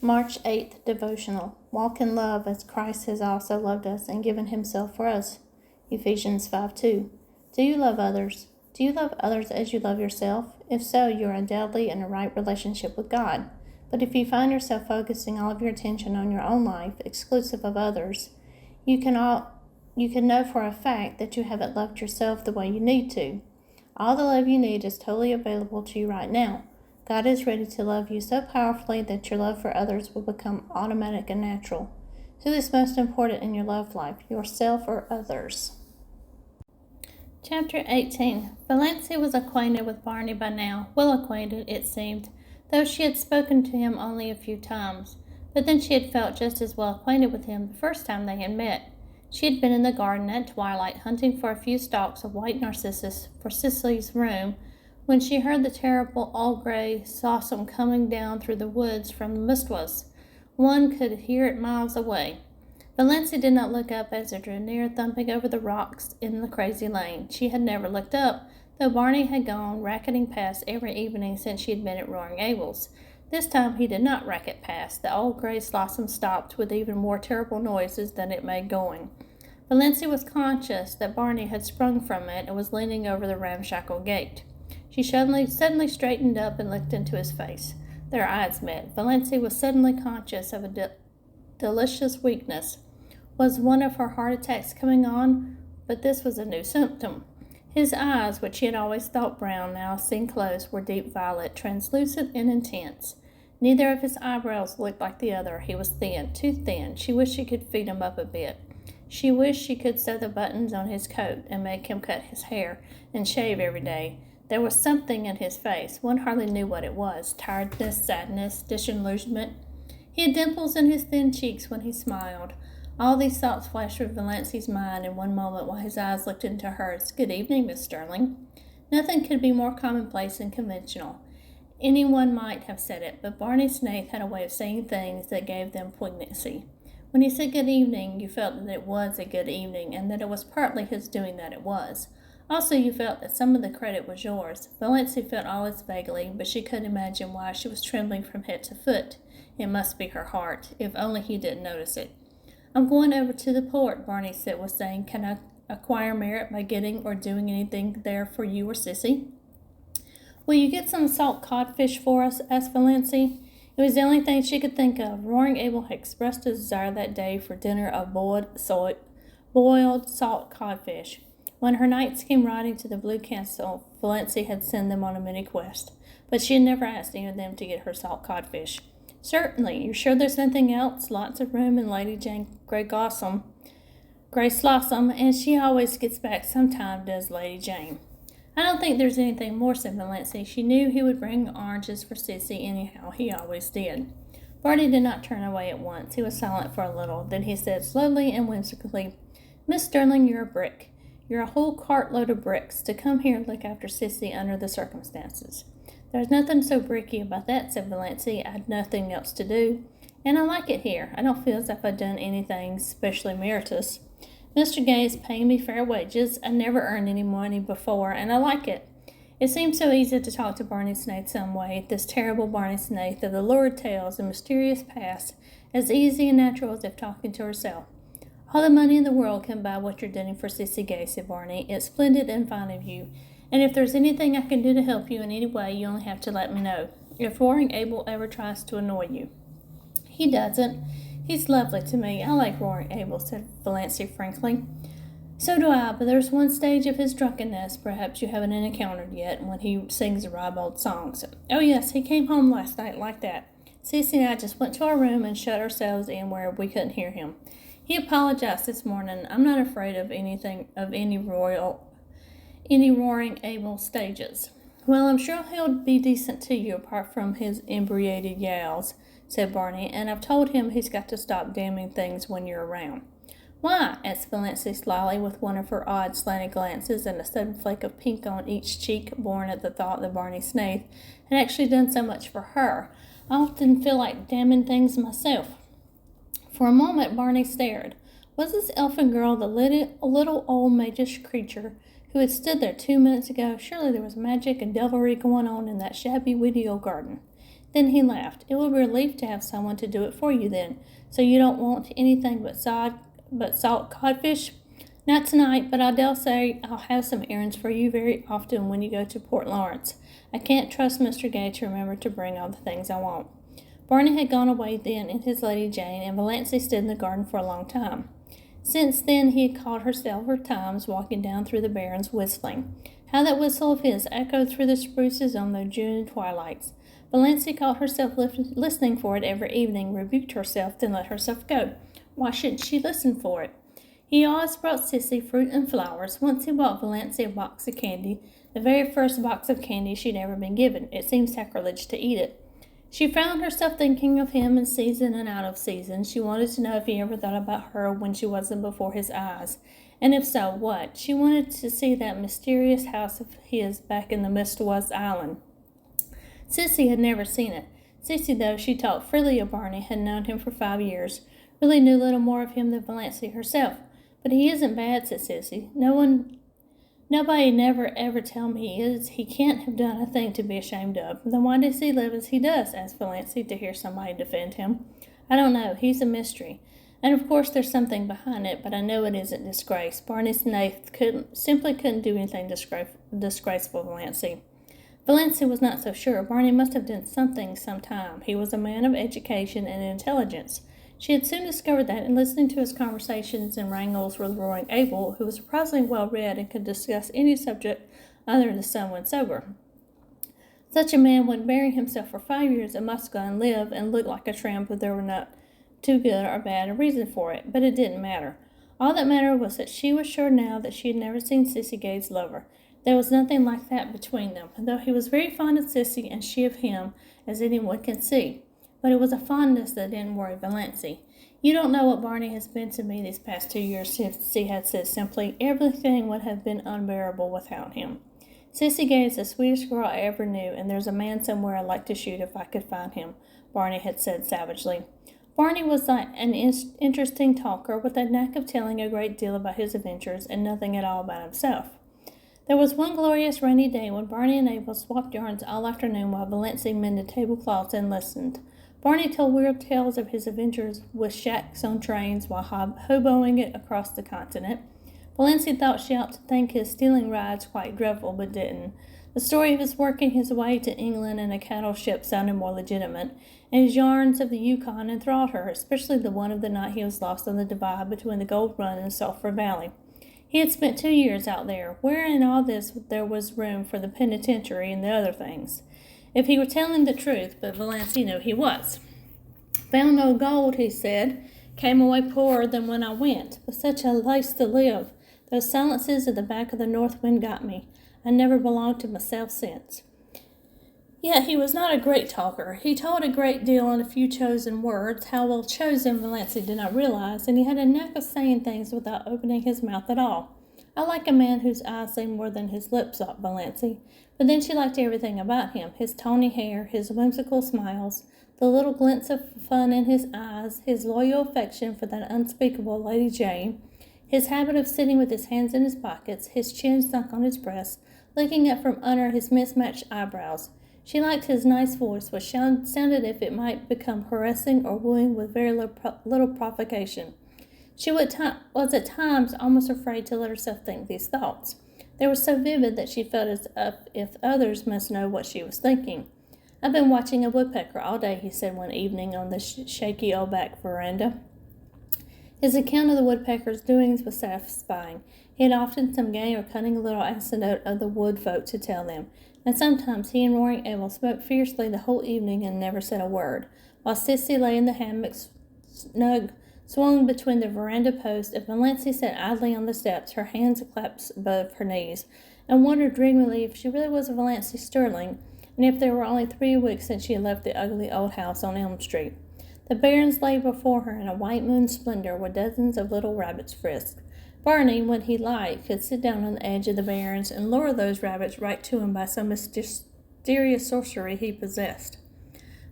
March 8th Devotional. Walk in love as Christ has also loved us and given himself for us. Ephesians 5:2. Do you love others? Do you love others as you love yourself? If so, you are undoubtedly in a right relationship with God. But if you find yourself focusing all of your attention on your own life, exclusive of others, you can know for a fact that you haven't loved yourself the way you need to. All the love you need is totally available to you right now. God is ready to love you so powerfully that your love for others will become automatic and natural. Who is most important in your love life, yourself or others? Chapter 18. Valancy was acquainted with Barney by now, well acquainted, it seemed, though she had spoken to him only a few times. But then she had felt just as well acquainted with him the first time they had met. She had been in the garden at twilight hunting for a few stalks of white narcissus for Cicely's room, when she heard the terrible all-gray blossom coming down through the woods from the mistwas. One could hear it miles away. Valancy did not look up as it drew near, thumping over the rocks in the crazy lane. She had never looked up, though Barney had gone racketing past every evening since she had been at Roaring Abel's. This time he did not racket past. The old gray blossom stopped with even more terrible noises than it made going. Valancy was conscious that Barney had sprung from it and was leaning over the ramshackle gate. She suddenly straightened up and looked into his face. Their eyes met. Valancy was suddenly conscious of a delicious weakness. Was one of her heart attacks coming on? But this was a new symptom. His eyes, which she had always thought brown, now seen close, were deep violet, translucent and intense. Neither of his eyebrows looked like the other. He was thin, too thin. She wished she could feed him up a bit. She wished she could sew the buttons on his coat and make him cut his hair and shave every day. There was something in his face. One hardly knew what it was. Tiredness, sadness, disillusionment. He had dimples in his thin cheeks when he smiled. All these thoughts flashed through Valancy's mind in one moment while his eyes looked into hers. Good evening, Miss Sterling. Nothing could be more commonplace and conventional. Anyone might have said it, but Barney Snaith had a way of saying things that gave them poignancy. When he said good evening, you felt that it was a good evening, and that it was partly his doing that it was. Also, you felt that some of the credit was yours. Valancy felt all this vaguely, but she couldn't imagine why she was trembling from head to foot. It must be her heart, if only he didn't notice it. I'm going over to the port, Barney was saying. Can I acquire merit by getting or doing anything there for you or Sissy? Will you get some salt codfish for us? Asked Valancy. It was the only thing she could think of. Roaring Abel had expressed a desire that day for dinner of boiled salt codfish. When her knights came riding to the Blue Castle, Valancy had sent them on a mini quest, but she had never asked any of them to get her salt codfish. Certainly. You're sure there's nothing else? Lots of room in Lady Jane Grey Slossom, and she always gets back sometime, does Lady Jane. I don't think there's anything more, said Valancy. She knew he would bring oranges for Sissy anyhow. He always did. Barney did not turn away at once. He was silent for a little. Then he said slowly and whimsically, Miss Sterling, you're a brick. You're a whole cartload of bricks to come here and look after Sissy under the circumstances. There's nothing so bricky about that, said Valancy. I'd nothing else to do, and I like it here. I don't feel as if I'd done anything specially meritorious. Mr. Gay is paying me fair wages. I never earned any money before, and I like it. It seemed so easy to talk to Barney Snaith some way, this terrible Barney Snaith of the lurid tales and mysterious past, as easy and natural as if talking to herself. All the money in the world can buy what you're doing for Sissy Gay, said Barney. It's splendid and fine of you, and if there's anything I can do to help you in any way, you only have to let me know. If Roaring Abel ever tries to annoy you. He doesn't. He's lovely to me. I like Roaring Abel, said Valancy frankly. So do I, but there's one stage of his drunkenness perhaps you haven't encountered yet, when he sings ribald songs. Oh yes, he came home last night like that. Sissy and I just went to our room and shut ourselves in where we couldn't hear him. He apologized this morning. I'm not afraid of any Roaring Abel stages. Well, I'm sure he'll be decent to you apart from his inebriated yowls, said Barney, and I've told him he's got to stop damning things when you're around. Why? Asked Valancy slyly, with one of her odd slanted glances and a sudden flake of pink on each cheek, born at the thought that Barney Snaith had actually done so much for her. I often feel like damning things myself. For a moment Barney stared. Was this elfin girl the little old magish creature who had stood there 2 minutes ago? Surely there was magic and devilry going on in that shabby, weedy old garden. Then he laughed. It will be a relief to have someone to do it for you then. So you don't want anything but salt codfish? Not tonight, but I dare say I'll have some errands for you very often when you go to Port Lawrence. I can't trust Mr. Gay to remember to bring all the things I want. Barney had gone away then in his Lady Jane, and Valancy stood in the garden for a long time. Since then he had caught her several times walking down through the barrens whistling. How that whistle of his echoed through the spruces on those June twilights. Valancy caught herself listening for it every evening, rebuked herself, then let herself go. Why shouldn't she listen for it? He always brought Sissy fruit and flowers. Once he bought Valancy a box of candy, the very first box of candy she'd ever been given. It seemed sacrilege to eat it. She found herself thinking of him in season and out of season. She wanted to know if he ever thought about her when she wasn't before his eyes. And if so, what? She wanted to see that mysterious house of his back in the Mistwas Island. Sissy had never seen it. Sissy, though she talked freely of Barney, had known him for 5 years, really knew little more of him than Valancy herself. But he isn't bad, said Sissy. Nobody never ever tell me he is. He can't have done a thing to be ashamed of. Then why does he live as he does? Asked Valancy, to hear somebody defend him. I don't know. He's a mystery. And of course there's something behind it, but I know it isn't disgrace. Barney's Nath simply couldn't do anything disgraceful, Valancy. Valancy was not so sure. Barney must have done something sometime. He was a man of education and intelligence. She had soon discovered that in listening to his conversations and wrangles with roaring Abel, who was surprisingly well read and could discuss any subject other than sun when sober. Such a man would bury himself for 5 years at Muscat and live and look like a tramp if there were not too good or bad a reason for it, but it didn't matter. All that mattered was that she was sure now that she had never seen Sissy Gay's lover. There was nothing like that between them, though he was very fond of Sissy and she of him, as anyone can see. But it was a fondness that didn't worry Valancy. You don't know what Barney has been to me these past 2 years, Sissy had said simply. Everything would have been unbearable without him. Sissy Gay is the sweetest girl I ever knew, and there's a man somewhere I'd like to shoot if I could find him, Barney had said savagely. Barney was an interesting talker with a knack of telling a great deal about his adventures and nothing at all about himself. There was one glorious rainy day when Barney and Abel swapped yarns all afternoon while Valancy mended tablecloths and listened. Barney told weird tales of his adventures with shacks on trains while hoboing it across the continent. Valancy thought she ought to think his stealing rides quite dreadful, but didn't. The story of his working his way to England in a cattle ship sounded more legitimate, and his yarns of the Yukon enthralled her, especially the one of the night he was lost on the divide between the Gold Run and Sulphur Valley. He had spent 2 years out there. Where in all this there was room for the penitentiary and the other things? If he were telling the truth, but Valancy knew he was. Found no gold, he said. Came away poorer than when I went. But such a place to live. Those silences at the back of the north wind got me. I never belonged to myself since. Yet he was not a great talker. He told a great deal in a few chosen words. How well chosen, Valancy did not realize, and he had a knack of saying things without opening his mouth at all. I like a man whose eyes say more than his lips, thought Valancy. But then she liked everything about him, his tawny hair, his whimsical smiles, the little glints of fun in his eyes, his loyal affection for that unspeakable Lady Jane, his habit of sitting with his hands in his pockets, his chin sunk on his breast, looking up from under his mismatched eyebrows. She liked his nice voice, which sounded as if it might become caressing or wooing with very little provocation. She was at times almost afraid to let herself think these thoughts. They were so vivid that she felt as if others must know what she was thinking. I've been watching a woodpecker all day, he said one evening on the shaky old back veranda. His account of the woodpecker's doings was satisfying. He had often some gay or cunning little anecdote of the wood folk to tell them, and sometimes he and Roaring Abel smoked fiercely the whole evening and never said a word, while Sissy lay in the hammock snug swung between the veranda posts, and Valancy sat idly on the steps, her hands clasped above her knees, and wondered dreamily if she really was a Valancy Sterling, and if there were only 3 weeks since she had left the ugly old house on Elm Street. The barrens lay before her in a white moon splendor where dozens of little rabbits frisked. Barney, when he liked, could sit down on the edge of the barrens and lure those rabbits right to him by some mysterious sorcery he possessed.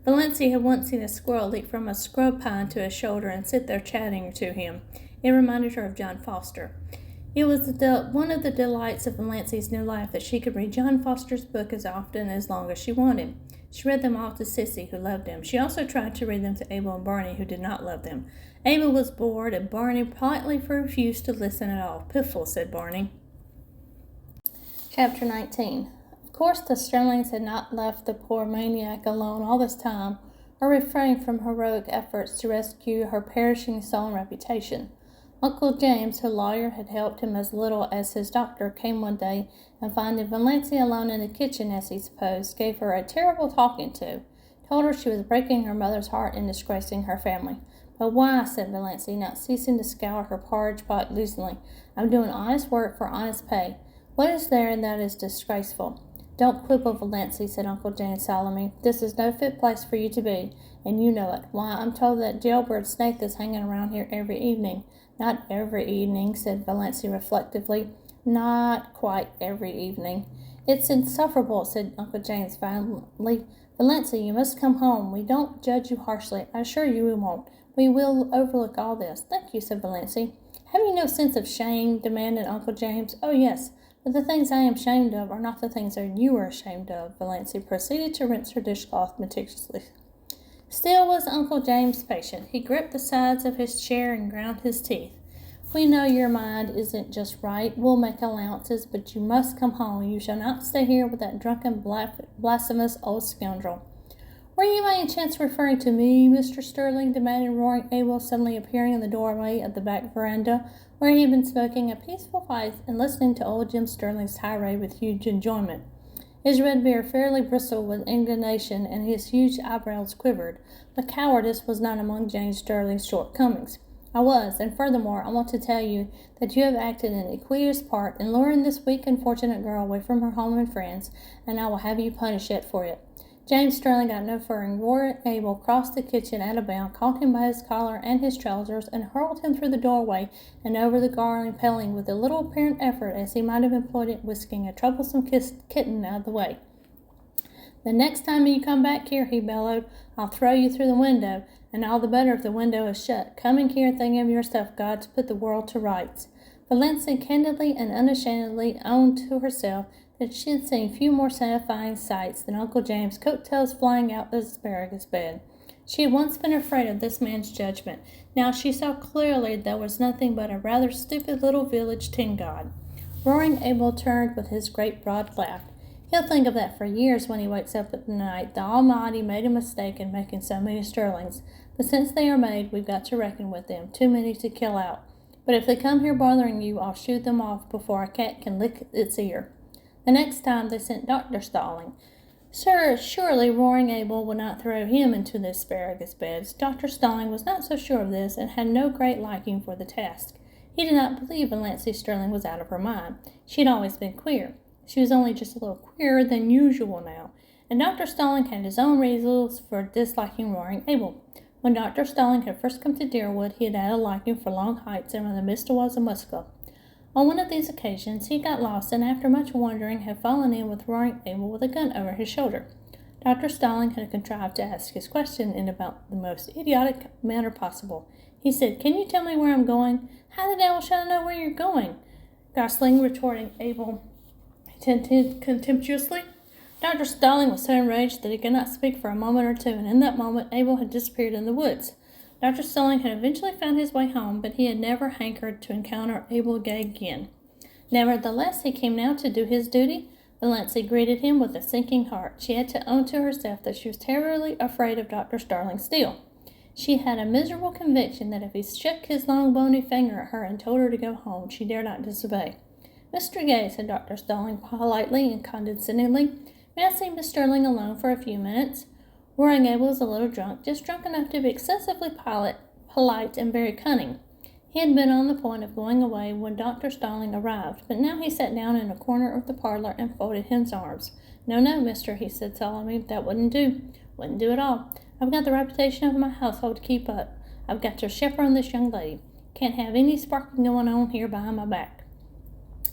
Valancy had once seen a squirrel leap from a scrub pine to his shoulder and sit there chatting to him. It reminded her of John Foster. It was one of the delights of Valancey's new life that she could read John Foster's book as often as long as she wanted. She read them all to Sissy, who loved them. She also tried to read them to Abel and Barney, who did not love them. Abel was bored, and Barney politely refused to listen at all. "Piffle," said Barney. Chapter 19. Of course, the Sterlings had not left the poor maniac alone all this time, or refrained from heroic efforts to rescue her perishing soul and reputation. Uncle James, her lawyer, had helped him as little as his doctor, came one day, and finding Valancey alone in the kitchen, as he supposed, gave her a terrible talking to. Told her she was breaking her mother's heart and disgracing her family. "But why?" said Valancey, not ceasing to scour her porridge pot lucently. "I'm doing honest work for honest pay. What is there in that is disgraceful?" "Don't quibble, Valancey," said Uncle James solemnly. "This is no fit place for you to be, and you know it. Why, I'm told that jailbird Snaith is hanging around here every evening." "Not every evening," said Valancey reflectively. "Not quite every evening." "It's insufferable," said Uncle James violently. "Valancey, you must come home. We don't judge you harshly. I assure you we won't. We will overlook all this." "Thank you," said Valancey. "Have you no sense of shame?" demanded Uncle James. "Oh, yes. But the things I am ashamed of are not the things that you are ashamed of." Valancey proceeded to rinse her dishcloth meticulously. Still was Uncle James patient. He gripped the sides of his chair and ground his teeth. "We know your mind isn't just right. We'll make allowances, but you must come home. You shall not stay here with that drunken, blasphemous old scoundrel." "Were you by any chance referring to me, Mr. Sterling?" demanded roaring Abel, suddenly appearing in the doorway of the back veranda, where he had been smoking a peaceful pipe and listening to old Jim Sterling's tirade with huge enjoyment. His red beard fairly bristled with indignation, and his huge eyebrows quivered. But cowardice was not among James Sterling's shortcomings. "I was, and furthermore, I want to tell you that you have acted an equitous part in luring this weak, unfortunate girl away from her home and friends, and I will have you punished yet for it." James Sterling got no further, and roaring Abel crossed the kitchen at a bound, caught him by his collar and his trousers, and hurled him through the doorway and over the garden paling with a little apparent effort, as he might have employed it whisking a troublesome kitten out of the way. "The next time you come back here," he bellowed, "I'll throw you through the window, and all the better if the window is shut. Coming here thinking of yourself, God, to put the world to rights." Valancey candidly and unashamedly owned to herself that she had seen few more satisfying sights than Uncle James' coat-tails flying out the asparagus bed. She had once been afraid of this man's judgment. Now she saw clearly there was nothing but a rather stupid little village tin god. Roaring Abel turned with his great broad laugh. "He'll think of that for years when he wakes up at night. The Almighty made a mistake in making so many Sterlings. But since they are made, we've got to reckon with them. Too many to kill out. But if they come here bothering you, I'll shoot them off before a cat can lick its ear." The next time they sent Dr. Stalling. Surely Roaring Abel would not throw him into the asparagus beds. Dr. Stalling was not so sure of this, and had no great liking for the task. He did not believe Valancey Sterling was out of her mind. She had always been queer. She was only just a little queerer than usual now, and Dr. Stalling had his own reasons for disliking Roaring Abel. When Dr. Stalling had first come to Deerwood, he had had a liking for long heights and the Mr. Muska. On one of these occasions, he got lost, and after much wandering, had fallen in with Roaring Abel with a gun over his shoulder. Dr. Stalling had contrived to ask his question in about the most idiotic manner possible. He said, "Can you tell me where I'm going?" "How the devil shall I know where you're going?" Gosling retorting Abel contemptuously. Dr. Stalling was so enraged that he could not speak for a moment or two, and in that moment Abel had disappeared in the woods. Dr. Stalling had eventually found his way home, but he had never hankered to encounter Abel again. Nevertheless, he came now to do his duty. Valancey greeted him with a sinking heart. She had to own to herself that she was terribly afraid of Dr. Stalling still. She had a miserable conviction that if he shook his long bony finger at her and told her to go home, she dared not disobey. "Mr. Gay," said Dr. Stalling politely and condescendingly, "may I see Miss Sterling alone for a few minutes?" Roaring Abel was a little drunk, just drunk enough to be excessively polite and very cunning. He had been on the point of going away when Dr. Stalling arrived, but now he sat down in a corner of the parlor and folded his arms. "No, no, mister," he said solemnly, "that wouldn't do. Wouldn't do at all. I've got the reputation of my household to keep up. I've got to chaperone this young lady. Can't have any sparking going on here behind my back."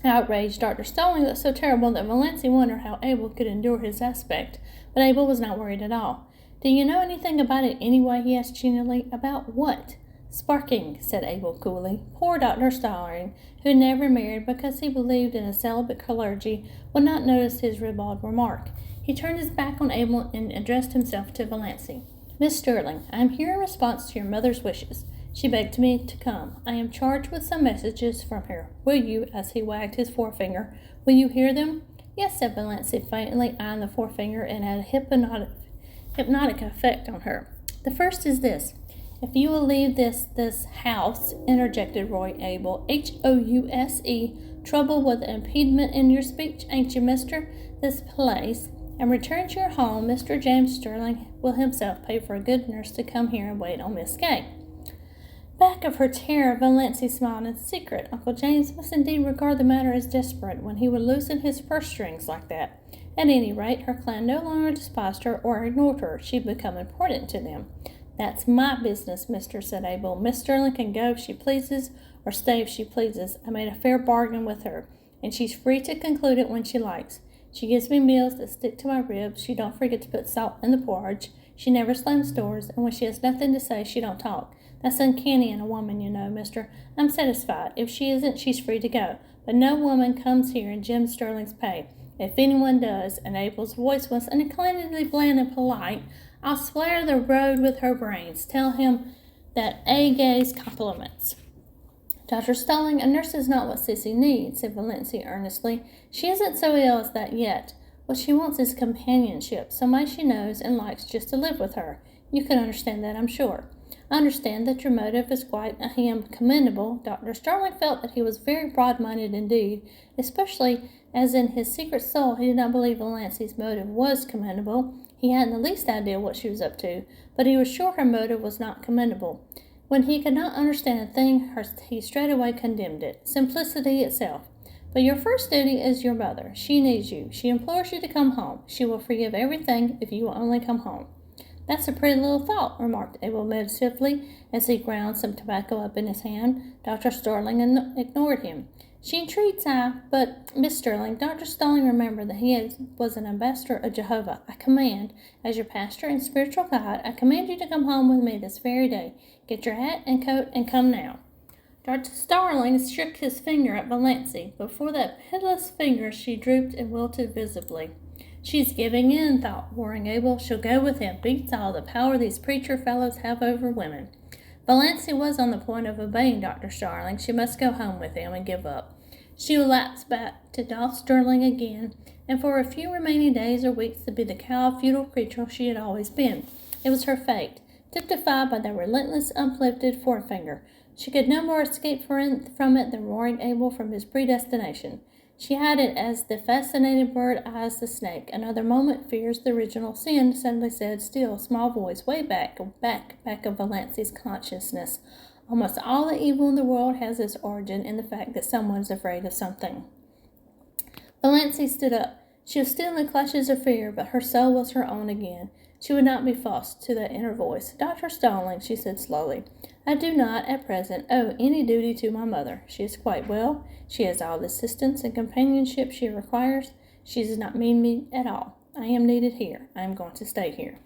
Outraged Dr. Stalling was so terrible that Valancey wondered how Abel could endure his aspect, but Abel was not worried at all. "Do you know anything about it anyway?" he asked genially. "About what?" "Sparking," said Abel coolly. "Poor Dr. Starling, who never married because he believed in a celibate clergy, would not notice his ribald remark." He turned his back on Abel and addressed himself to Valancy. "Miss Sterling, I am here in response to your mother's wishes. She begged me to come. I am charged with some messages from her. Will you," as he wagged his forefinger, "will you hear them?" "Yes," said Valancy, faintly eyeing the forefinger, and had a hypnotic effect on her. "The first is this. If you will leave this house," interjected Roy Abel, "House, trouble with impediment in your speech, ain't you, mister? This place, and return to your home, Mr. James Sterling will himself pay for a good nurse to come here and wait on Miss Gay." Back of her terror, Valancy smiled in secret. Uncle James must indeed regard the matter as desperate when he would loosen his purse strings like that. At any rate, her clan no longer despised her or ignored her. She'd become important to them. "That's my business, mister," said Abel. "Miss Sterling can go if she pleases, or stay if she pleases. I made a fair bargain with her, and she's free to conclude it when she likes. She gives me meals that stick to my ribs. She don't forget to put salt in the porridge. She never slams doors, and when she has nothing to say, she don't talk. That's uncanny in a woman, you know, mister. I'm satisfied. If she isn't, she's free to go. But no woman comes here in Jim Sterling's pay. If anyone does," and Abel's voice was uncannily bland and polite, "I'll splatter the road with her brains. Tell him that A. Gay's compliments." "Dr. Starling, a nurse is not what Sissy needs," said Valancy earnestly. "She isn't so ill as that yet. What she wants is companionship, somebody she knows and likes just to live with her. You can understand that, I'm sure. I understand that your motive is quite commendable." Dr. Starling felt that he was very broad-minded indeed, especially as in his secret soul he did not believe Valancy's motive was commendable. He hadn't the least idea what she was up to, but he was sure her motive was not commendable. When he could not understand a thing, he straightway condemned it. Simplicity itself. "But your first duty is your mother. She needs you. She implores you to come home. She will forgive everything if you will only come home." "That's a pretty little thought," remarked Abel meditatively, as he ground some tobacco up in his hand. Dr. Starling ignored him. "She entreats but, Miss Sterling, Dr. Starling, remember that he was an ambassador of Jehovah. I command, as your pastor and spiritual guide, I command you to come home with me this very day. Get your hat and coat and come now." Dr. Starling shook his finger at Valancy. Before that pitiless finger she drooped and wilted visibly. "She's giving in," thought Warring Abel. "She'll go with him. Beats all the power these preacher fellows have over women." Valancy was on the point of obeying Dr. Starling. She must go home with him and give up. She relapsed back to Dolph Sterling again, and for a few remaining days or weeks to be the cowed, futile creature she had always been. It was her fate, typified by the relentless, uplifted forefinger. She could no more escape from it than Roaring Abel from his predestination. She had it as the fascinated bird eyes the snake. Another moment fears the original sin, suddenly said, still, small voice, way back of Valancy's consciousness. Almost all the evil in the world has its origin in the fact that someone is afraid of something. Valancy stood up. She was still in the clutches of fear, but her soul was her own again. She would not be false to that inner voice. "Dr. Starling," she said slowly, "I do not, at present, owe any duty to my mother. She is quite well. She has all the assistance and companionship she requires. She does not need me at all. I am needed here. I am going to stay here."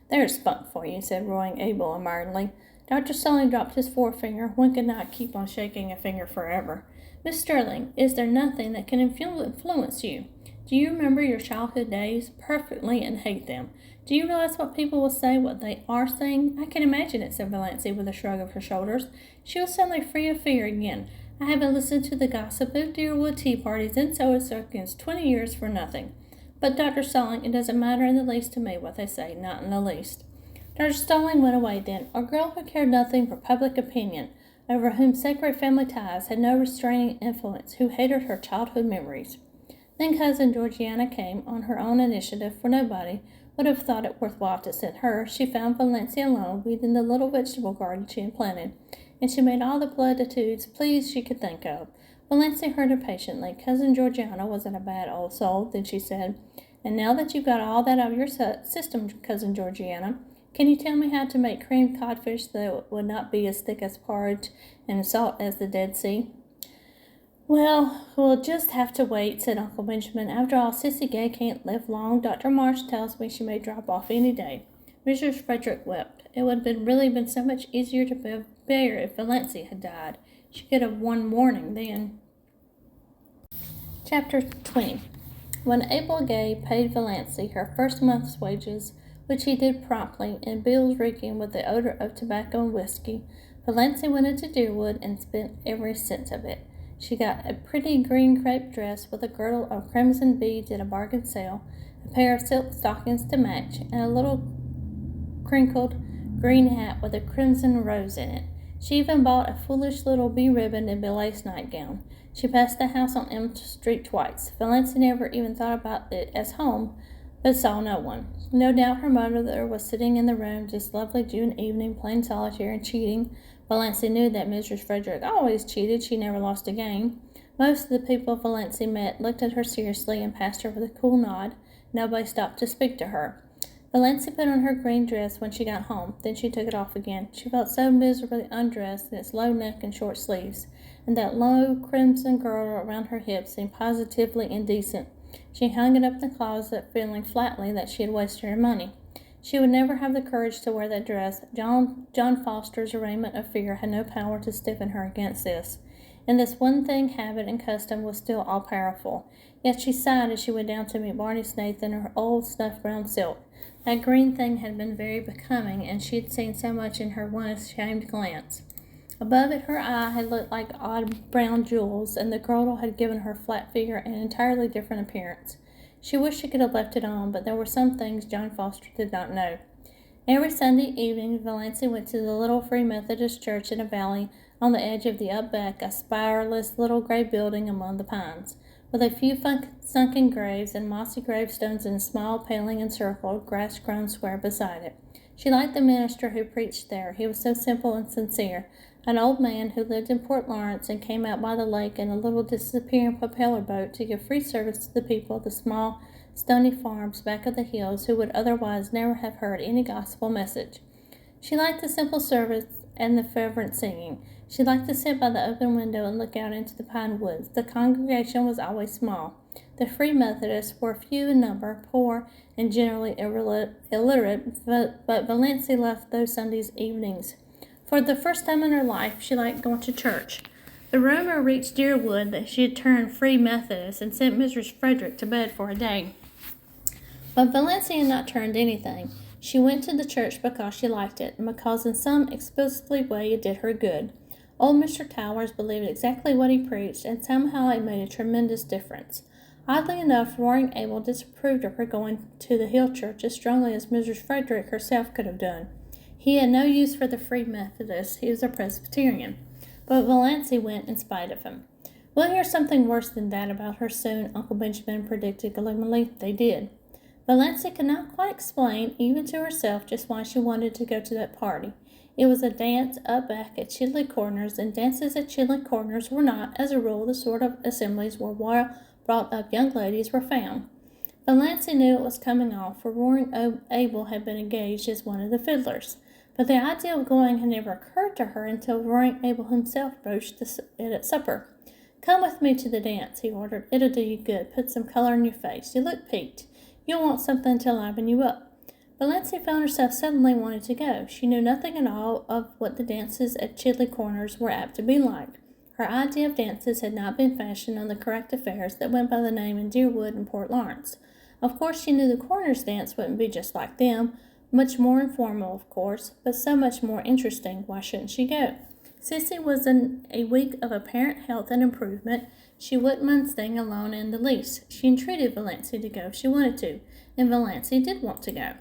"There's spunk for you," said Roaring Abel admiringly. Dr. Starling dropped his forefinger. One could not keep on shaking a finger forever. "Miss Sterling, is there nothing that can influence you? Do you remember your childhood days perfectly and hate them? Do you realize what people will say, what they are saying?" "I can imagine it," said Valancy with a shrug of her shoulders. She was suddenly free of fear again. "I haven't listened to the gossip of Deerwood tea parties and soda circus 20 years for nothing. But, Dr. Starling, it doesn't matter in the least to me what they say, not in the least." Dr. Starling went away then, a girl who cared nothing for public opinion, over whom sacred family ties had no restraining influence, who hated her childhood memories. Then Cousin Georgiana came on her own initiative, for nobody would have thought it worthwhile to send her. She found Valancy alone, weeding the little vegetable garden she had planted, and she made all the platitudes pleased she could think of. Valancy heard her patiently. Cousin Georgiana wasn't a bad old soul. Then she said, "And now that you've got all that out of your system, Cousin Georgiana, can you tell me how to make creamed codfish that it would not be as thick as porridge and salt as the Dead Sea?" "Well, we'll just have to wait," said Uncle Benjamin. "After all, Sissy Gay can't live long. Dr. Marsh tells me she may drop off any day." Mrs. Frederick wept. It would have really been so much easier to bear if Valencia had died. She could have won mourning then. Chapter 20. When Abel Gay paid Valancy her first month's wages, which he did promptly, and bills reeking with the odor of tobacco and whiskey, Valancy went into Deerwood and spent every cent of it. She got a pretty green crepe dress with a girdle of crimson beads at a bargain sale, a pair of silk stockings to match, and a little crinkled green hat with a crimson rose in it. She even bought a foolish little bee-ribboned and belace nightgown. She passed the house on M Street twice. Valancy never even thought about it as home, but saw no one. No doubt her mother was sitting in the room this lovely June evening playing solitaire and cheating. Valancy knew that Mrs. Frederick always cheated. She never lost a game. Most of the people Valancy met looked at her seriously and passed her with a cool nod. Nobody stopped to speak to her. Valancy put on her green dress when she got home. Then she took it off again. She felt so miserably undressed in its low neck and short sleeves, and that low crimson girdle around her hips seemed positively indecent. She hung it up in the closet, feeling flatly that she had wasted her money. She would never have the courage to wear that dress. John Foster's arraignment of fear had no power to stiffen her against this. And this one thing, habit and custom, was still all-powerful. Yet she sighed as she went down to meet Barney Snaith in her old snuff-brown silk. That green thing had been very becoming, and she had seen so much in her one ashamed glance. Above it, her eye had looked like odd brown jewels, and the girdle had given her flat figure an entirely different appearance. She wished she could have left it on, but there were some things John Foster did not know. Every Sunday evening, Valancy went to the little Free Methodist church in a valley on the edge of the upback, a spireless little gray building among the pines, with a few sunken graves and mossy gravestones in a small, paling encircled, grass-grown square beside it. She liked the minister who preached there. He was so simple and sincere, an old man who lived in Port Lawrence and came out by the lake in a little disappearing propeller boat to give free service to the people of the small, stony farms back of the hills who would otherwise never have heard any gospel message. She liked the simple service and the fervent singing. She liked to sit by the open window and look out into the pine woods. The congregation was always small. The Free Methodists were few in number, poor, and generally illiterate, but Valancy left those Sundays evenings. For the first time in her life, she liked going to church. The rumor reached Deerwood that she had turned Free Methodist and sent Mrs. Frederick to bed for a day. But Valancy had not turned anything. She went to the church because she liked it, and because in some explicitly way it did her good. Old Mr. Towers believed exactly what he preached, and somehow it made a tremendous difference. Oddly enough, Roaring Abel disapproved of her going to the Hill Church as strongly as Mrs. Frederick herself could have done. He had no use for the Free Methodists. He was a Presbyterian. But Valancy went in spite of him. "We'll hear something worse than that about her soon," Uncle Benjamin predicted gloomily. They did. Valancy could not quite explain, even to herself, just why she wanted to go to that party. It was a dance up back at Chidley Corners, and dances at Chidley Corners were not, as a rule, the sort of assemblies where well-brought-up young ladies were found. Valancy knew it was coming off, for Roaring Abel had been engaged as one of the fiddlers. But the idea of going had never occurred to her until Roaring Abel himself broached it at supper. "Come with me to the dance," he ordered. "It'll do you good. Put some color in your face. You look peaked. You'll want something to liven you up." Valancy found herself suddenly wanting to go. She knew nothing at all of what the dances at Chidley Corners were apt to be like. Her idea of dances had not been fashioned on the correct affairs that went by the name in Deerwood and Port Lawrence. Of course, she knew the Corners dance wouldn't be just like them. Much more informal, of course, but so much more interesting. Why shouldn't she go? Sissy was in a week of apparent health and improvement. She wouldn't mind staying alone in the least. She entreated Valancy to go if she wanted to, and Valancy did want to go.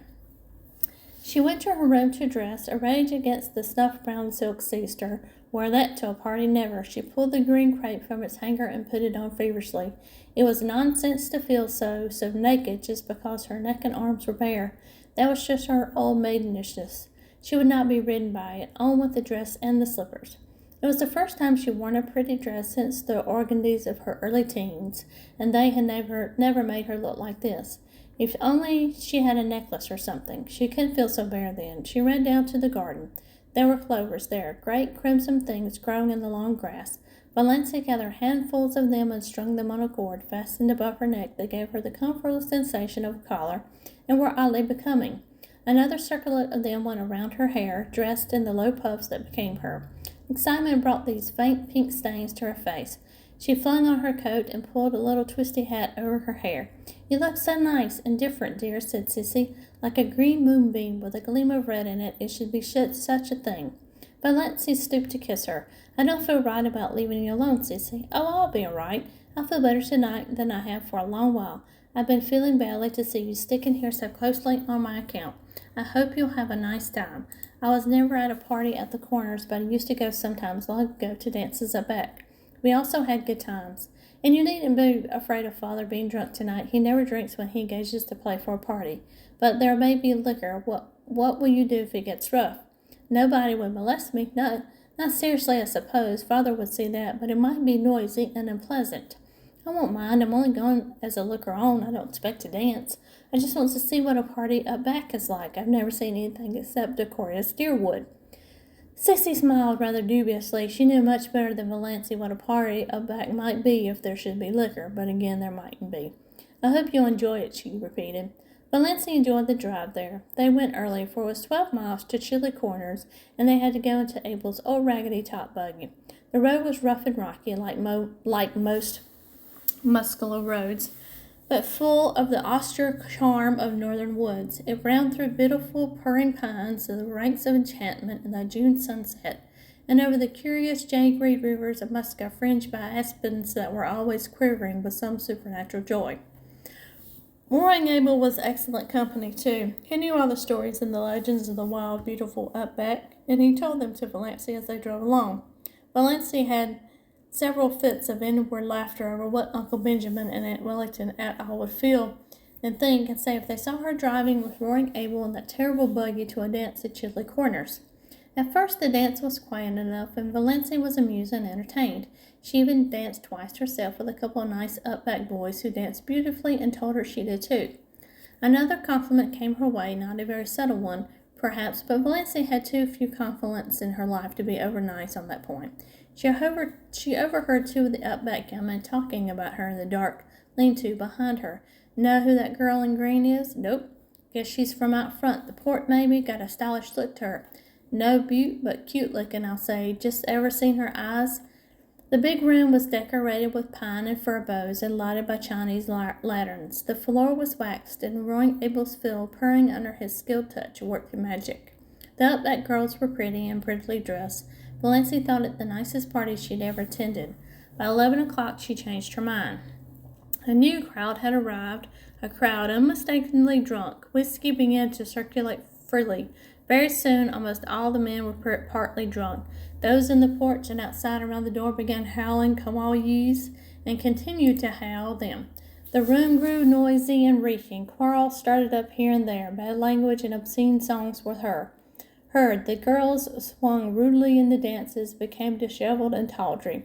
She went to her room to dress. A rage against the snuff-brown silk seized her. Wear that to a party, never. She pulled the green crepe from its hanger and put it on feverishly. It was nonsense to feel so naked just because her neck and arms were bare. That was just her old maidenishness. She would not be ridden by it. On with the dress and the slippers. It was the first time she worn a pretty dress since the organdies of her early teens, and they had never made her look like this. If only she had a necklace or something. She couldn't feel so bare then. She ran down to the garden. There were clovers there, great crimson things growing in the long grass. Valancy gathered handfuls of them and strung them on a cord fastened above her neck that gave her the comfortable sensation of a collar and were oddly becoming. Another circlet of them went around her hair, dressed in the low puffs that became her. Excitement brought these faint pink stains to her face. She flung on her coat and pulled a little twisty hat over her hair. "You look so nice and different, dear," said Sissy. "Like a green moonbeam with a gleam of red in it. It should be such a thing." Valency stooped to kiss her. "I don't feel right about leaving you alone, Sissy." "Oh, I'll be all right. I feel better tonight than I have for a long while. I've been feeling badly to see you sticking here so closely on my account. I hope you'll have a nice time. I was never at a party at the Corners, but I used to go sometimes long ago to dances up back. We also had good times. And you needn't be afraid of Father being drunk tonight. He never drinks when he engages to play for a party. But there may be liquor. What will you do if it gets rough?" "Nobody would molest me. No, not seriously, I suppose. Father would see that, but it might be noisy and unpleasant." "I won't mind. I'm only going as a looker-on. I don't expect to dance. I just want to see what a party up back is like. I've never seen anything except decorous deerwood." Sissy smiled rather dubiously. She knew much better than Valancy what a party up back might be if there should be liquor, but again there mightn't be. "I hope you'll enjoy it," she repeated. Valancy enjoyed the drive there. They went early, for it was 12 miles to Chilly Corners, and they had to go into Abel's old raggedy top buggy. The road was rough and rocky, like most muscular roads, but full of the austere charm of northern woods. It ran through beautiful purring pines to the ranks of enchantment in the June sunset, and over the curious jade-green rivers of Musca fringed by aspens that were always quivering with some supernatural joy. Roaring Abel was excellent company, too. He knew all the stories and the legends of the wild, beautiful up-back, and he told them to Valancy as they drove along. Valancy had several fits of inward laughter over what Uncle Benjamin and Aunt Wellington et al. Would feel and think and say if they saw her driving with Roaring Abel in that terrible buggy to a dance at Chidley Corners. At first the dance was quiet enough, and Valancy was amused and entertained. She even danced twice herself with a couple of nice up-back boys who danced beautifully and told her she did too. Another compliment came her way, not a very subtle one, perhaps, but Valancy had too few compliments in her life to be over-nice on that point. She overheard two of the up-back young men talking about her in the dark lean-to behind her. "Know who that girl in green is?" "Nope. Guess she's from out front. The port, maybe. Got a stylish look to her. No beaut, but cute looking, I'll say. Just ever seen her eyes?" The big room was decorated with pine and fir boughs and lighted by Chinese lanterns. The floor was waxed, and Roaring Abel's fiddle, purring under his skilled touch, worked magic. The up-back girls were pretty and prettily dressed. Valancy thought it the nicest party she'd ever attended. By 11 o'clock she changed her mind. A new crowd had arrived, a crowd unmistakably drunk. Whiskey began to circulate freely. Very soon almost all the men were partly drunk. Those in the porch and outside around the door began howling "Kawayees" and continued to howl them. The room grew noisy and reeking. Quarrels started up here and there. Bad language and obscene songs were heard. The girls swung rudely in the dances, became disheveled and tawdry.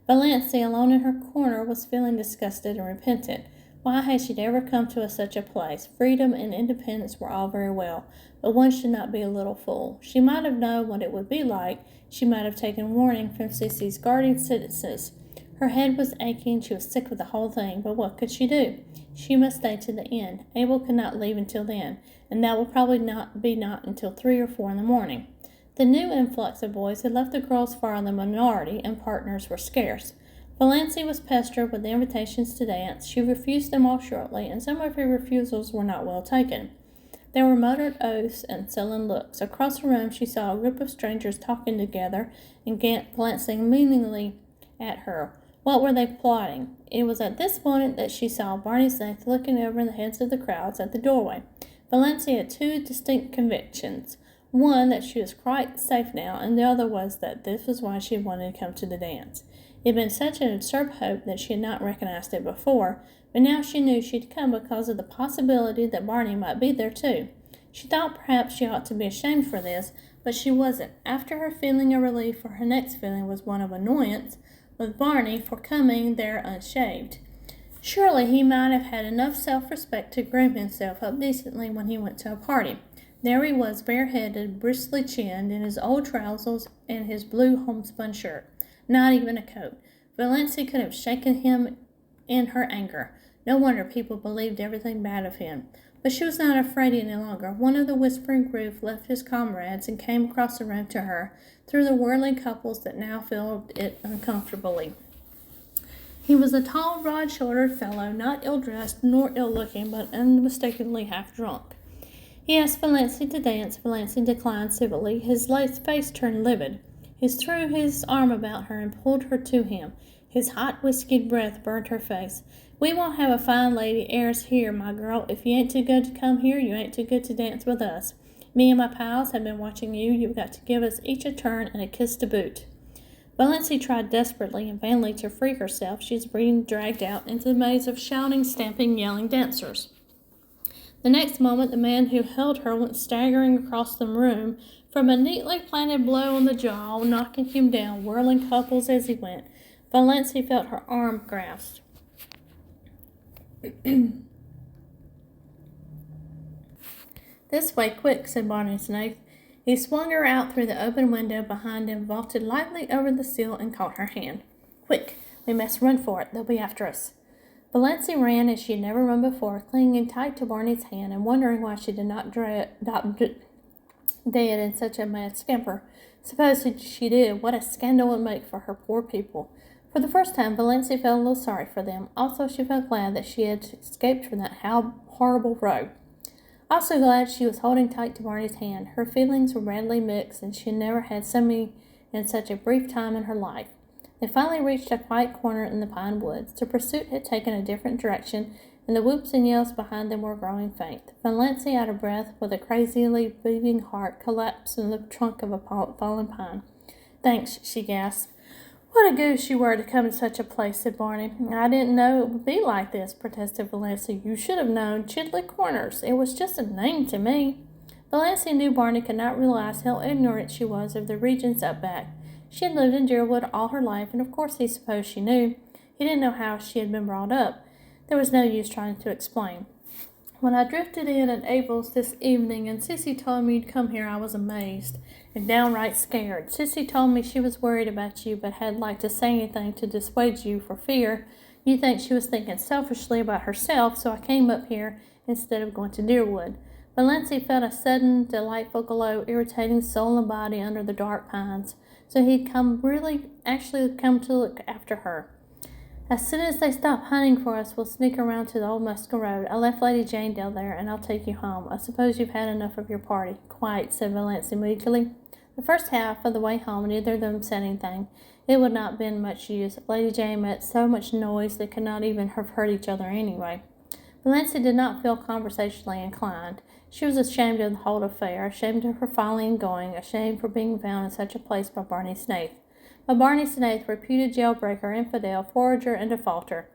Valancy, alone in her corner, was feeling disgusted and repentant. Why had she ever come to such a place? Freedom and independence were all very well, but one should not be a little fool. She might have known what it would be like. She might have taken warning from Sissy's guarding sentences. Her head was aching. She was sick of the whole thing, but what could she do? She must stay to the end. Abel could not leave until then, and that would probably not until 3 or 4 in the morning. The new influx of boys had left the girls far in the minority, and partners were scarce. Valancy was pestered with invitations to dance. She refused them all shortly, and some of her refusals were not well taken. There were muttered oaths and sullen looks. Across the room she saw a group of strangers talking together and glancing meaningly at her. What were they plotting? It was at this moment that she saw Barney Snaith looking over in the heads of the crowds at the doorway. Valancy had two distinct convictions. One, that she was quite safe now, and the other was that this was why she wanted to come to the dance. It had been such an absurd hope that she had not recognized it before, but now she knew she'd come because of the possibility that Barney might be there too. She thought perhaps she ought to be ashamed for this, but she wasn't. After her feeling of relief, her next feeling was one of annoyance with Barney for coming there unshaved. Surely he might have had enough self-respect to groom himself up decently when he went to a party. There he was, bareheaded, bristly chinned, in his old trousers and his blue homespun shirt. Not even a coat. Valancy could have shaken him in her anger. No wonder people believed everything bad of him. But she was not afraid any longer. One of the whispering group left his comrades and came across the room to her, through the whirling couples that now filled it uncomfortably. He was a tall, broad-shouldered fellow, not ill-dressed nor ill-looking, but unmistakably half-drunk. He asked Valancy to dance. Valancy declined civilly. His face turned livid. He threw his arm about her and pulled her to him. His hot, whiskied breath burnt her face. "We won't have a fine lady airs here, my girl. If you ain't too good to come here, you ain't too good to dance with us. Me and my pals have been watching you. You've got to give us each a turn and a kiss to boot." Valancy tried desperately and vainly to free herself. She was being dragged out into the maze of shouting, stamping, yelling dancers. The next moment, the man who held her went staggering across the room from a neatly planted blow on the jaw, knocking him down, whirling couples as he went. Valancy felt her arm grasped. "This way, quick," said Barney Snaith. He swung her out through the open window behind him, vaulted lightly over the sill, and caught her hand. "Quick, we must run for it. They'll be after us." Valancy ran as she had never run before, clinging tight to Barney's hand and wondering why she did not dead in such a mad scamper. Suppose she did, what a scandal it would make for her poor people. For the first time, Valancy felt a little sorry for them. Also, she felt glad that she had escaped from that horrible road. Also glad she was holding tight to Barney's hand. Her feelings were radically mixed, and she had never had so many in such a brief time in her life. They finally reached a quiet corner in the pine woods. The pursuit had taken a different direction, and the whoops and yells behind them were growing faint. Valancy, out of breath, with a crazily beating heart, collapsed in the trunk of a fallen pine. "Thanks," she gasped. "What a goose you were to come to such a place," said Barney. "I didn't know it would be like this," protested Valancy. "You should have known Chidley Corners. It was just a name to me." Valancy knew Barney could not realize how ignorant she was of the regions up back. She had lived in Deerwood all her life, and of course he supposed she knew. He didn't know how she had been brought up. There was no use trying to explain. "When I drifted in at Abel's this evening and Sissy told me you'd come here, I was amazed and downright scared. Sissy told me she was worried about you but hadn't liked to say anything to dissuade you for fear you think she was thinking selfishly about herself, so I came up here instead of going to Deerwood." Valancy felt a sudden, delightful glow, irritating soul and body under the dark pines. So he'd actually come to look after her. "As soon as they stop hunting for us, we'll sneak around to the old Musker Road. I left Lady Jane down there, and I'll take you home. I suppose you've had enough of your party." "Quite," said Valancy meekly. The first half of the way home, neither of them said anything. It would not have been much use. Lady Jane made so much noise they could not even have heard each other anyway. Valancy did not feel conversationally inclined. She was ashamed of the whole affair, ashamed of her folly in going, ashamed for being found in such a place by Barney Snaith. But Barney Snaith, reputed jailbreaker, infidel, forager, and defaulter.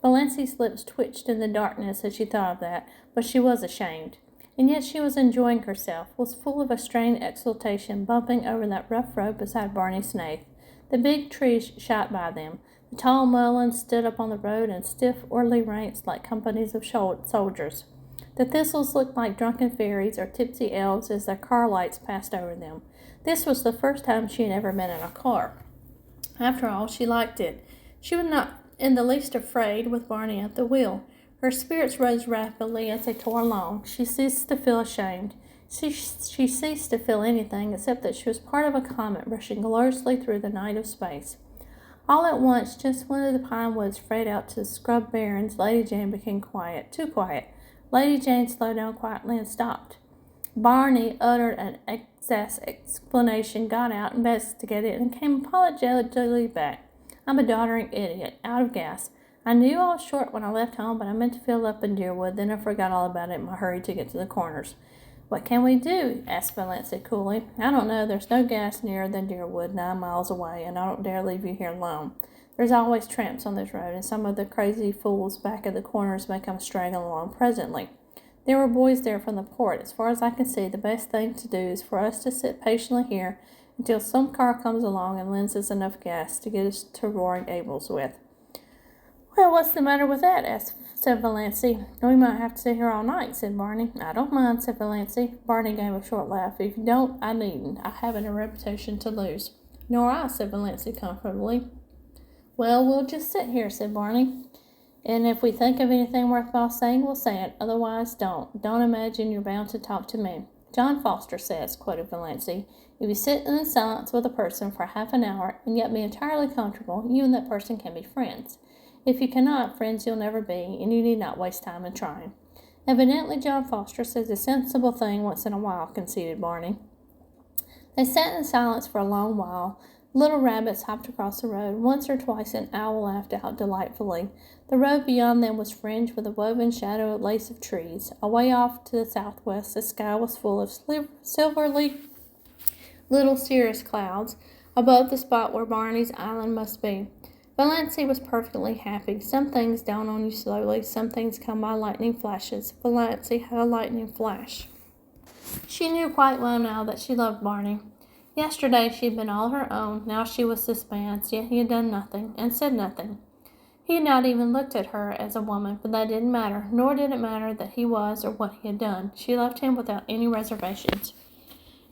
Valancy's lips twitched in the darkness as she thought of that, but she was ashamed. And yet she was enjoying herself, was full of a strained exultation, bumping over that rough road beside Barney Snaith. The big trees shot by them. The tall mulleins stood up on the road in stiff, orderly ranks like companies of soldiers. The thistles looked like drunken fairies or tipsy elves as their car lights passed over them. This was the first time she had ever been in a car. After all, she liked it. She was not in the least afraid with Barney at the wheel. Her spirits rose rapidly as they tore along. She ceased to feel ashamed. She ceased to feel anything except that she was part of a comet rushing gloriously through the night of space. All at once, just when the pine woods frayed out to scrub barrens, Lady Jane became quiet, too quiet. Lady Jane slowed down quietly and stopped. Barney uttered an exclamation, got out, investigated, and came apologetically back. "I'm a doddering idiot, out of gas. I knew I was short when I left home, but I meant to fill up in Deerwood, then I forgot all about it in my hurry to get to the Corners." "What can we do?" asked Valancy coolly. "I don't know. There's no gas nearer than Deerwood, 9 miles away, and I don't dare leave you here alone. There's always tramps on this road, and some of the crazy fools back at the Corners may come straggling along presently. There were boys there from the port. As far as I can see, the best thing to do is for us to sit patiently here until some car comes along and lends us enough gas to get us to Roaring Abel's with." "Well, what's the matter with that?" said Valancy. "We might have to sit here all night," said Barney. "I don't mind," said Valancy. Barney gave a short laugh. "If you don't, I needn't. I haven't a reputation to lose." "Nor I," said Valancy comfortably. "Well, we'll just sit here," said Barney. And if we think of anything worthwhile saying, we'll say it. Otherwise, don't. Don't imagine you're bound to talk to me. John Foster says, quoted Valancy, if you sit in silence with a person for half an hour and yet be entirely comfortable, you and that person can be friends. If you cannot, friends you'll never be, and you need not waste time in trying. Evidently, John Foster says a sensible thing once in a while, conceded Barney. They sat in silence for a long while. Little rabbits hopped across the road. Once or twice an owl laughed out delightfully. The road beyond them was fringed with a woven shadow lace of trees. Away off to the southwest, the sky was full of silvery little cirrus clouds above the spot where Barney's island must be. Valancy was perfectly happy. Some things dawn on you slowly. Some things come by lightning flashes. Valancy had a lightning flash. She knew quite well now that she loved Barney. Yesterday she had been all her own. Now she was this man's, yet he had done nothing, and said nothing. He had not even looked at her as a woman, but that didn't matter, nor did it matter that he was or what he had done. She loved him without any reservations.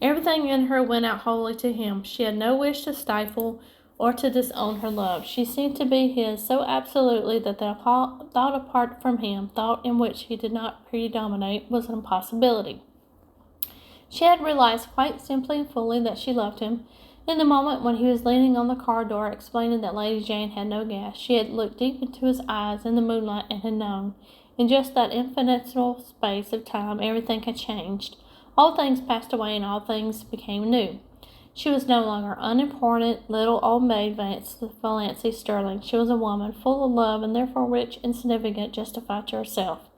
Everything in her went out wholly to him. She had no wish to stifle or to disown her love. She seemed to be his so absolutely that the thought apart from him, thought in which he did not predominate, was an impossibility. She had realized quite simply and fully that she loved him. In the moment when he was leaning on the car door explaining that Lady Jane had no gas, she had looked deep into his eyes in the moonlight and had known. In just that infinitesimal space of time everything had changed. All things passed away and all things became new. She was no longer unimportant, little old maid Valancy Sterling. She was a woman, full of love and therefore rich and significant, justified to herself.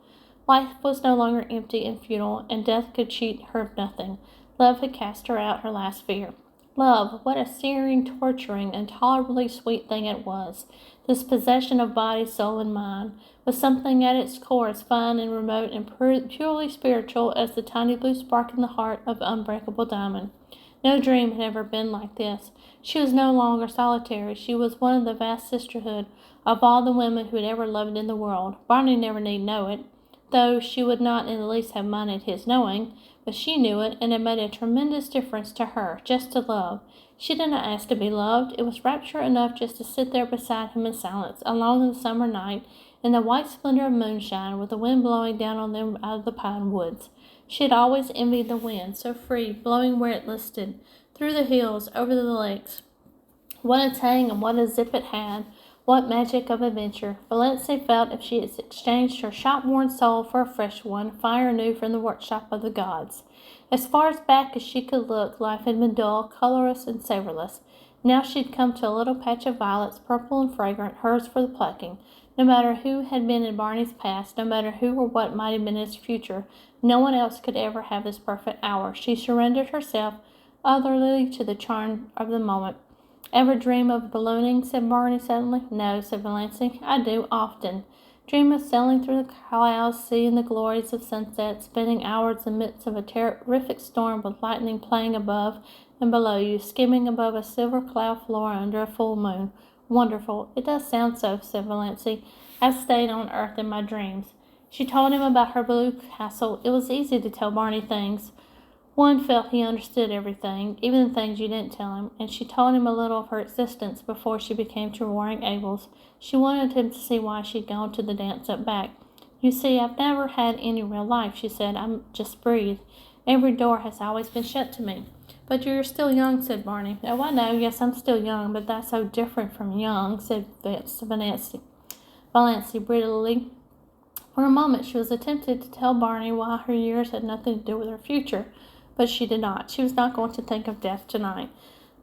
Life was no longer empty and futile, and death could cheat her of nothing. Love had cast her out her last fear. Love, what a searing, torturing, intolerably sweet thing it was. This possession of body, soul, and mind was something at its core as fine and remote and purely spiritual as the tiny blue spark in the heart of unbreakable diamond. No dream had ever been like this. She was no longer solitary. She was one of the vast sisterhood of all the women who had ever loved in the world. Barney never need know it, though she would not in the least have minded his knowing, but she knew it, and it made a tremendous difference to her, just to love. She did not ask to be loved. It was rapture enough just to sit there beside him in silence, alone in the summer night, in the white splendor of moonshine, with the wind blowing down on them out of the pine woods. She had always envied the wind, so free, blowing where it listed, through the hills, over the lakes. What a tang and what a zip it had! What magic of adventure! Valancy felt if she had exchanged her shop-worn soul for a fresh one, fire new from the workshop of the gods. As far back as she could look, life had been dull, colorless, and savorless. Now she had come to a little patch of violets, purple and fragrant, hers for the plucking. No matter who had been in Barney's past, no matter who or what might have been his future, no one else could ever have this perfect hour. She surrendered herself utterly to the charm of the moment. Ever dream of ballooning? Said Barney suddenly. No, said Valancy. I do, often. Dream of sailing through the clouds, seeing the glories of sunset, spending hours amidst of a terrific storm with lightning playing above and below you, skimming above a silver cloud floor under a full moon. Wonderful. It does sound so, said Valancy. I've stayed on earth in my dreams. She told him about her blue castle. It was easy to tell Barney things. One felt he understood everything, even the things you didn't tell him, and she told him a little of her existence before she became to Roaring Abel's. She wanted him to see why she'd gone to the dance up back. You see, I've never had any real life, she said. I'm just breathe. Every door has always been shut to me. But you're still young, said Barney. Oh, I know, yes, I'm still young, but that's so different from young, said Valancy brittlely. For a moment she was tempted to tell Barney why her years had nothing to do with her future, but she did not. She was not going to think of death tonight.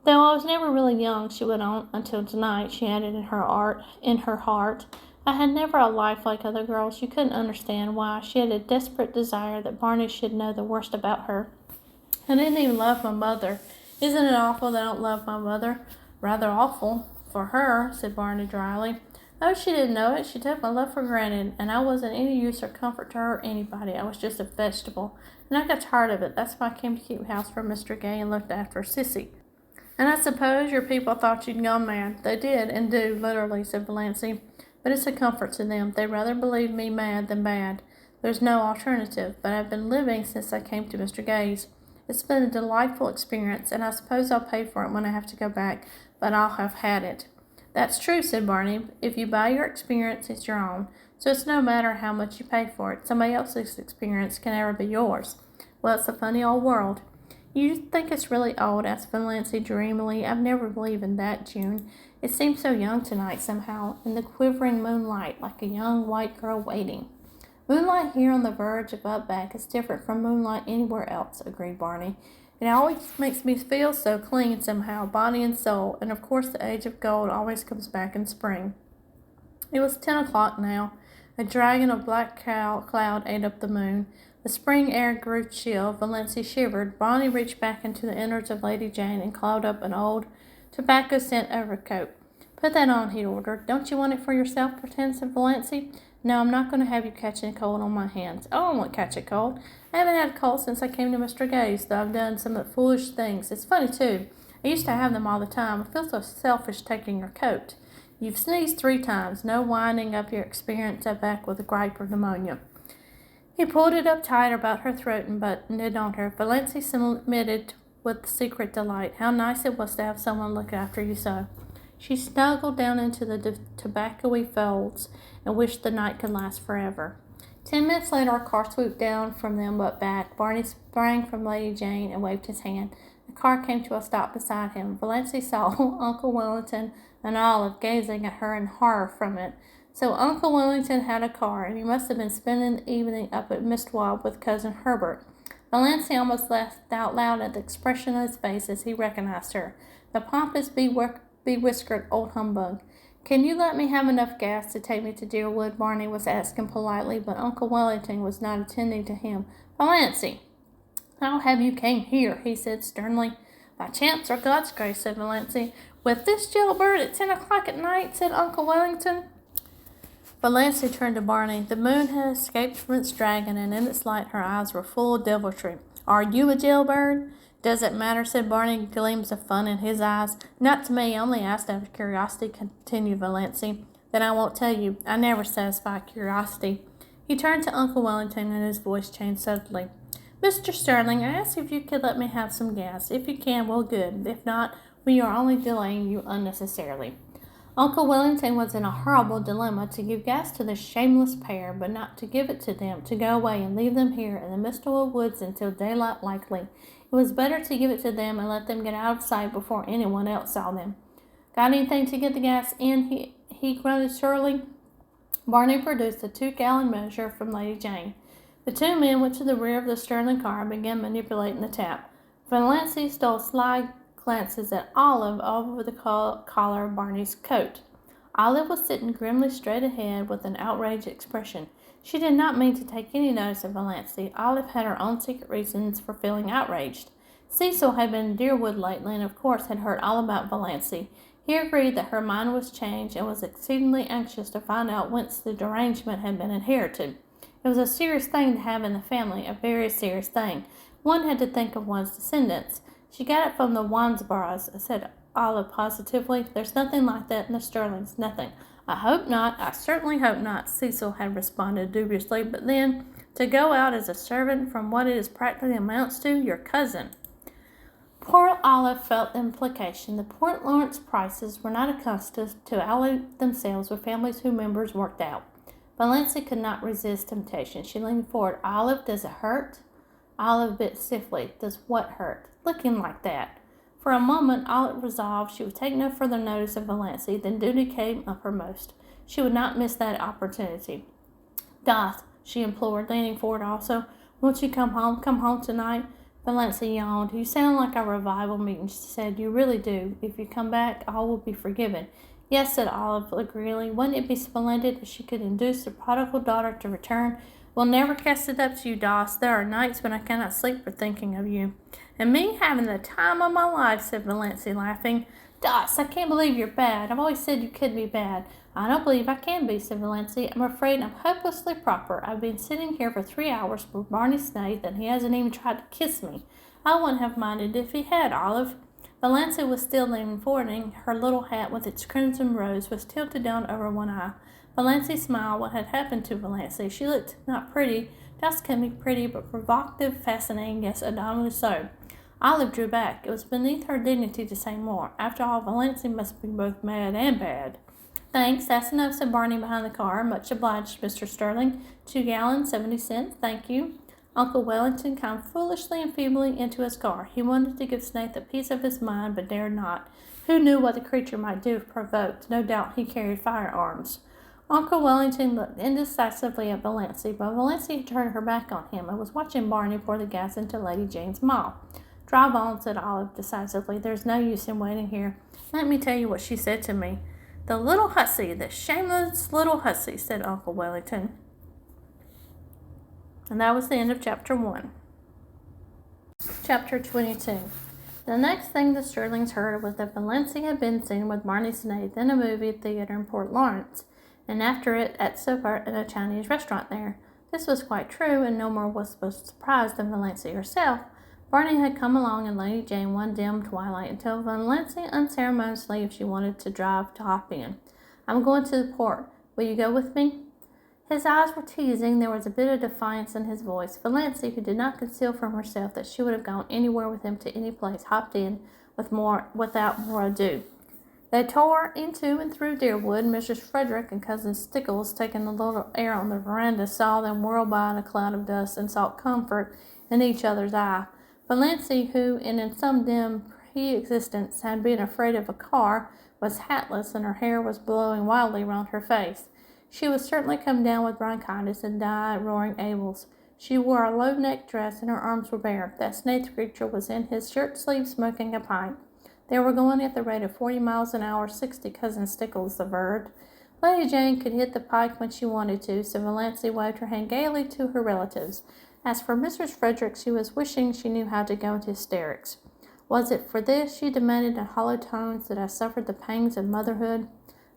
Though I was never really young, she went on, until tonight, she added in her heart. I had never a life like other girls. You couldn't understand why. She had a desperate desire that Barney should know the worst about her. I didn't even love my mother. Isn't it awful that I don't love my mother? Rather awful for her, said Barney dryly. Oh, she didn't know it. She took my love for granted, and I wasn't any use or comfort to her or anybody. I was just a vegetable, and I got tired of it. That's why I came to keep house for Mr. Gay and looked after Sissy. And I suppose your people thought you'd gone mad. They did, and do, literally, said Valancy. But it's a comfort to them. They'd rather believe me mad than bad. There's no alternative, but I've been living since I came to Mr. Gay's. It's been a delightful experience, and I suppose I'll pay for it when I have to go back, but I'll have had it. That's true, said Barney. If you buy your experience, it's your own. So it's no matter how much you pay for it. Somebody else's experience can never be yours. Well, it's a funny old world. You think it's really old? Asked Valancy dreamily. I've never believed in that, June. It seems so young tonight somehow, in the quivering moonlight, like a young white girl waiting. Moonlight here on the verge of Upback is different from moonlight anywhere else, agreed Barney. It always makes me feel so clean somehow, body and soul, and of course the age of gold always comes back in spring. It was 10 o'clock now. A dragon of black cloud ate up the moon. The spring air grew chill. Valancy shivered. Barney reached back into the innards of Lady Jane and clawed up an old tobacco-scent overcoat. Put that on, he ordered. Don't you want it for yourself, said Valancy. No, I'm not going to have you catching cold on my hands. Oh, I won't catch a cold. I haven't had a cold since I came to Mr. Gay's, though I've done some foolish things. It's funny, too. I used to have them all the time. I feel so selfish taking your coat. You've sneezed 3 times. No winding up your experience back with a gripe or pneumonia. He pulled it up tight about her throat and buttoned it on her. Valancy submitted with secret delight. How nice it was to have someone look after you so. She snuggled down into the tobacco-y folds and wished the night could last forever. 10 minutes later, a car swooped down from them but back. Barney sprang from Lady Jane and waved his hand. The car came to a stop beside him. Valancy saw Uncle Wellington and Olive gazing at her in horror from it. So Uncle Wellington had a car, and he must have been spending the evening up at Mistwab with Cousin Herbert. Valancy almost laughed out loud at the expression on his face as he recognized her. The pompous, bewhiskered old humbug. Can you let me have enough gas to take me to Deerwood? Barney was asking politely, but Uncle Wellington was not attending to him. Valancy, I'll have you came here, he said sternly. By chance or God's grace, said Valancy. With this jailbird at 10 o'clock at night, said Uncle Wellington. Valancy turned to Barney. The moon had escaped from its dragon, and in its light her eyes were full of deviltry. Are you a jailbird? Does it matter, said Barney, gleams of fun in his eyes. Not to me, I only asked out of curiosity, continued Valancy. Then I won't tell you. I never satisfy curiosity. He turned to Uncle Wellington, and his voice changed suddenly. Mr. Sterling, I asked if you could let me have some gas. If you can, well, good. If not, we are only delaying you unnecessarily. Uncle Wellington was in a horrible dilemma to give gas to this shameless pair, but not to give it to them, to go away and leave them here in the Mistwood woods until daylight likely. It was better to give it to them and let them get out of sight before anyone else saw them. Got anything to get the gas in? He grunted surly. Barney produced a 2-gallon measure from Lady Jane. The 2 men went to the rear of the Sterling car and began manipulating the tap. Valancy stole sly glances at Olive over the collar of Barney's coat. Olive was sitting grimly straight ahead with an outraged expression. She did not mean to take any notice of Valancy. Olive had her own secret reasons for feeling outraged. Cecil had been in Deerwood lately and of course had heard all about Valancy. He agreed that her mind was changed and was exceedingly anxious to find out whence the derangement had been inherited. It was a serious thing to have in the family, a very serious thing. One had to think of one's descendants. She got it from the Wansboroughs, said Olive positively. There's nothing like that in the Sterlings, nothing. I hope not. I certainly hope not, Cecil had responded dubiously. But then, to go out as a servant from what it practically amounts to, your cousin. Poor Olive felt the implication. The Port Lawrence Prices were not accustomed to ally themselves with families whose members worked out. Valancy could not resist temptation. She leaned forward. Olive, does it hurt? Olive bit stiffly. Does what hurt? Looking like that. For a moment, Olive resolved she would take no further notice of Valancy. Then duty came uppermost. She would not miss that opportunity. Doth, she implored, leaning forward also. Won't you come home? Come home tonight? Valancy yawned. You sound like a revival meeting, she said. You really do. If you come back, all will be forgiven. Yes, said Olive agreeably. Wouldn't it be splendid if she could induce the prodigal daughter to return? We'll never cast it up to you, Doss. There are nights when I cannot sleep for thinking of you. And me having the time of my life, said Valancy, laughing. Doss, I can't believe you're bad. I've always said you could be bad. I don't believe I can be, said Valancy. I'm afraid I'm hopelessly proper. I've been sitting here for 3 hours with Barney Snaith, and he hasn't even tried to kiss me. I wouldn't have minded if he had, Olive. Valancy was still leaning forward, and her little hat with its crimson rose was tilted down over one eye. Valancy smiled. What had happened to Valancy? She looked not pretty. Doss can be pretty, but provocative, fascinating, yes, abominably so. Olive drew back. It was beneath her dignity to say more. After all, Valencia must be both mad and bad. Thanks, that's enough, said Barney behind the car. Much obliged, Mr. Sterling. 2 gallons, 70 cents, thank you. Uncle Wellington climbed foolishly and feebly into his car. He wanted to give Snaith a piece of his mind, but dared not. Who knew what the creature might do if provoked? No doubt he carried firearms. Uncle Wellington looked indecisively at Valencia, but Valencia had turned her back on him and was watching Barney pour the gas into Lady Jane's maw. Drive on, said Olive decisively. There's no use in waiting here. Let me tell you what she said to me. The little hussy, the shameless little hussy, said Uncle Wellington. And that was the end of chapter 1. Chapter 22. The next thing the Sterlings heard was that Valencia had been seen with Barney Snaith in a movie theater in Port Lawrence, and after it at supper at a Chinese restaurant there. This was quite true, and no more was surprised than Valencia herself. Barney had come along and Lady Jane one dim twilight and told Valencia unceremoniously if she wanted to drive to hop in. I'm going to the port. Will you go with me? His eyes were teasing. There was a bit of defiance in his voice. Valencia, who did not conceal from herself that she would have gone anywhere with him to any place, hopped in without more ado. They tore into and through Deerwood. Mrs. Frederick and Cousin Stickles, taking a little air on the veranda, saw them whirl by in a cloud of dust and sought comfort in each other's eye. Valencia, who in some dim pre-existence had been afraid of a car, was hatless and her hair was blowing wildly round her face. She was certainly come down with bronchitis and died roaring Abel's. She wore a low-necked dress and her arms were bare. That Snaith creature was in his shirt-sleeve smoking a pipe. They were going at the rate of 40 miles an hour, 60, Cousin Stickles averred. Lady Jane could hit the pike when she wanted to, so Valencia waved her hand gaily to her relatives. As for Mrs. Frederick, she was wishing she knew how to go into hysterics. Was it for this, she demanded in hollow tones, that I suffered the pangs of motherhood?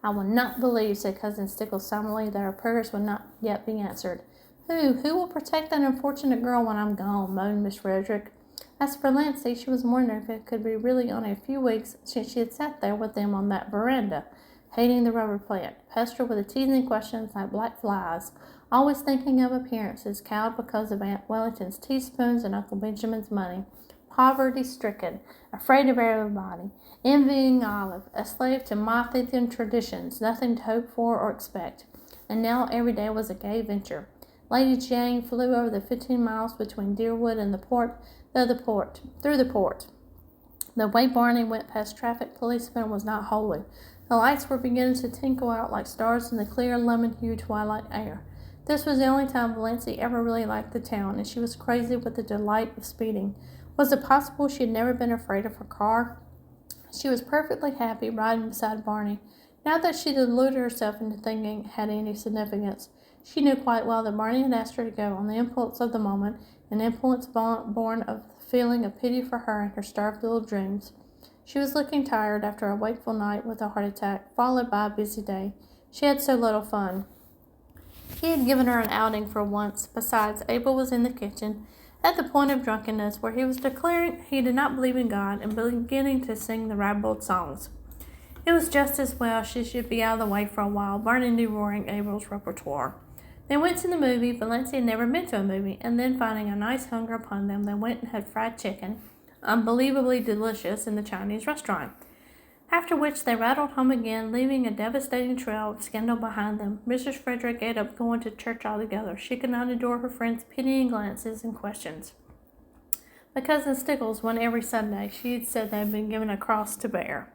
I will not believe, said Cousin Stickles solemnly, that our prayers will not yet be answered. Who will protect that unfortunate girl when I'm gone? Moaned Miss Frederick. As for Valencia, she was wondering if it could be really only a few weeks since she had sat there with them on that veranda, hating the rubber plant, pestered with the teasing questions like black flies, always thinking of appearances, cowed because of Aunt Wellington's teaspoons and Uncle Benjamin's money, poverty-stricken, afraid of everybody, envying Olive, a slave to moth-eaten traditions, nothing to hope for or expect. And now every day was a gay venture. Lady Jane flew over the 15 miles between Deerwood and the port, through the port. The way Barney went past traffic policemen was not holy. The lights were beginning to tinkle out like stars in the clear lemon-hued twilight air. This was the only time Valencia ever really liked the town, and she was crazy with the delight of speeding. Was it possible she had never been afraid of her car? She was perfectly happy riding beside Barney. Not that she deluded herself into thinking it had any significance. She knew quite well that Barney had asked her to go on the impulse of the moment, an impulse born of the feeling of pity for her and her starved little dreams. She was looking tired after a wakeful night with a heart attack, followed by a busy day. She had so little fun. He had given her an outing for once. Besides, Abel was in the kitchen, at the point of drunkenness, where he was declaring he did not believe in God and beginning to sing the ribald songs. It was just as well she should be out of the way for a while. Barney knew roaring Abel's repertoire. They went to the movie. Valencia had never been to a movie, and then finding a nice hunger upon them, they went and had fried chicken, unbelievably delicious, in the Chinese restaurant. After which they rattled home again, leaving a devastating trail of scandal behind them. Mrs. Frederick ate up going to church altogether. She could not endure her friends' pitying glances and questions. But Cousin Stickles went every Sunday. She had said they had been given a cross to bear.